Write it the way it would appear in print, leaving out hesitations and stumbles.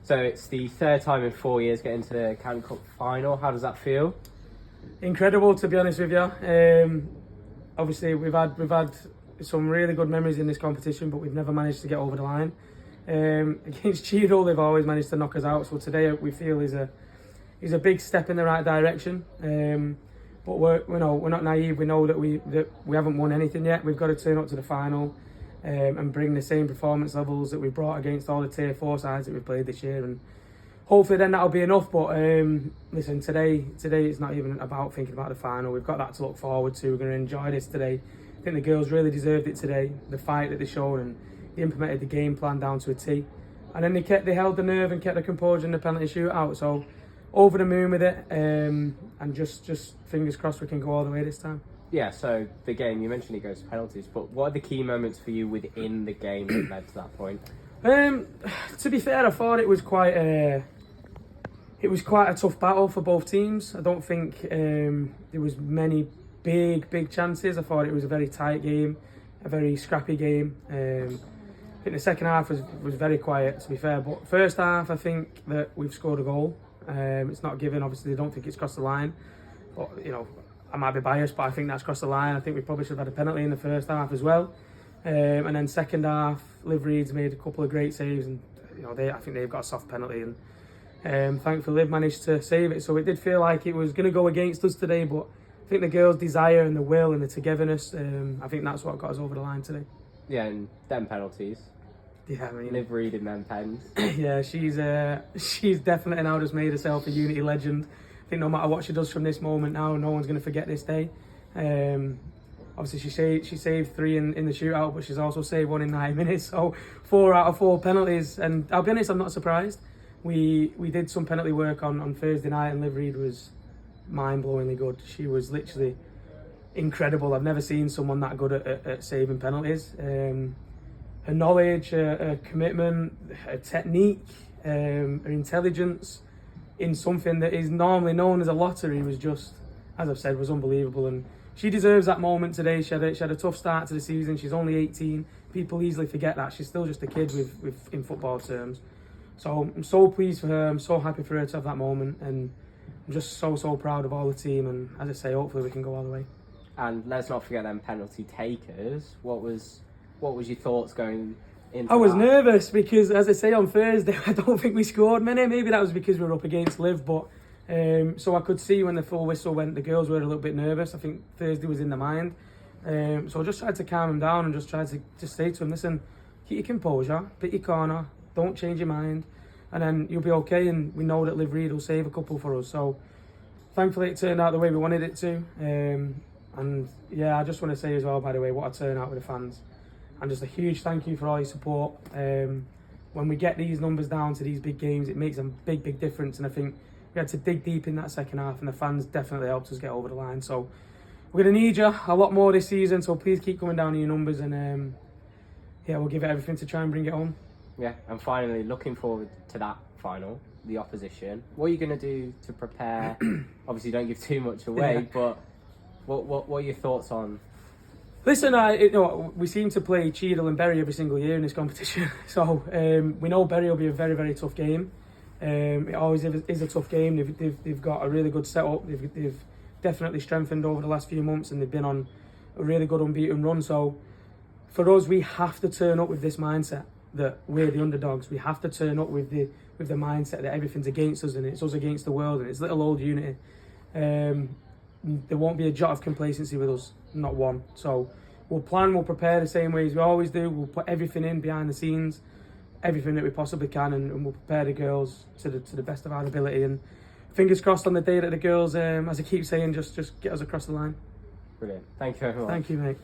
So it's the third time in 4 years getting to the County Cup final. How does that feel? Incredible, to be honest with you. Obviously, we've had some really good memories in this competition, but we've never managed to get over the line. Against Cheadle, they've always managed to knock us out. So today, we feel is a big step in the right direction. But we're not naive. We know that we haven't won anything yet. We've got to turn up to the final and bring the same performance levels that we brought against all the Tier 4 sides that we've played this year. And hopefully then that'll be enough. But listen, today it's not even about thinking about the final. We've got that to look forward to. We're going to enjoy this today. I think the girls really deserved it today. The fight that they showed, and they implemented the game plan down to a T. And then they held the nerve and kept the composure in the penalty shootout. So over the moon with it, and just fingers crossed we can go all the way this time. Yeah, so the game, you mentioned it goes to penalties, but what are the key moments for you within the game that led to that point? To be fair, I thought it was quite a tough battle for both teams. I don't think there was many big chances. I thought it was a very tight game, a very scrappy game. I think the second half was very quiet, to be fair, but first half I think that we've scored a goal. It's not given, obviously I don't think it's crossed the line, but you know, I might be biased, but I think that's crossed the line. I think we probably should have had a penalty in the first half as well. And then second half, Liv Reid's made a couple of great saves, and you know, I think they've got a soft penalty, and thankfully Liv managed to save it. So it did feel like it was going to go against us today, but I think the girls' desire and the will and the togetherness, I think that's what got us over the line today. Yeah, and them penalties. Yeah, I mean, Liv Reid in them pens. Yeah, she's definitely now just made herself a Unity legend. I think no matter what she does from this moment now, no one's going to forget this day. Obviously, she saved 3 in the shootout, but she's also saved 1 in 9 minutes. So 4 out of 4 penalties, and I'll be honest, I'm not surprised. We did some penalty work on Thursday night, and Liv Reid was mind-blowingly good. She was literally incredible. I've never seen someone that good at saving penalties. Her knowledge, her commitment, her technique, her intelligence in something that is normally known as a lottery was just, as I've said, was unbelievable. And she deserves that moment today. She had a tough start to the season. She's only 18. People easily forget that. She's still just a kid with in football terms. So I'm so pleased for her. I'm so happy for her to have that moment. And I'm just so proud of all the team. And as I say, hopefully we can go all the way. And let's not forget them penalty takers. What was your thoughts going into I was that? nervous because, as I say, on Thursday, I don't think we scored many. Maybe that was because we were up against Liv, but so I could see when the full whistle went, the girls were a little bit nervous. I think Thursday was in their mind. So I just tried to calm them down and just tried to just say to them, listen, keep your composure, pick your corner, don't change your mind, and then you'll be okay. And we know that Liv Reid will save a couple for us. So thankfully it turned out the way we wanted it to. And yeah, I just want to say as well, by the way, what a turnout with the fans. And just a huge thank you for all your support. When we get these numbers down to these big games, it makes a big difference. And I think we had to dig deep in that second half, and the fans definitely helped us get over the line. So we're going to need you a lot more this season, so please keep coming down in your numbers, and yeah, we'll give it everything to try and bring it home. Yeah, and finally, looking forward to that final, the opposition. What are you going to do to prepare? Obviously, don't give too much away, yeah. But what are your thoughts on? Listen, we seem to play Cheadle and Bury every single year in this competition. So we know Bury will be a very tough game. It always is a tough game. They've got a really good setup. They've definitely strengthened over the last few months, and they've been on a really good unbeaten run. So for us, we have to turn up with this mindset that we're the underdogs. We have to turn up with the mindset that everything's against us and it's us against the world, and it's little old Unity. There won't be a jot of complacency with us, not one. So we'll prepare the same way as we always do. We'll put everything in behind the scenes, everything that we possibly can, and we'll prepare the girls to the best of our ability. And fingers crossed on the day that the girls, as I keep saying, just get us across the line. Brilliant. Thank you very much. Thank you, mate.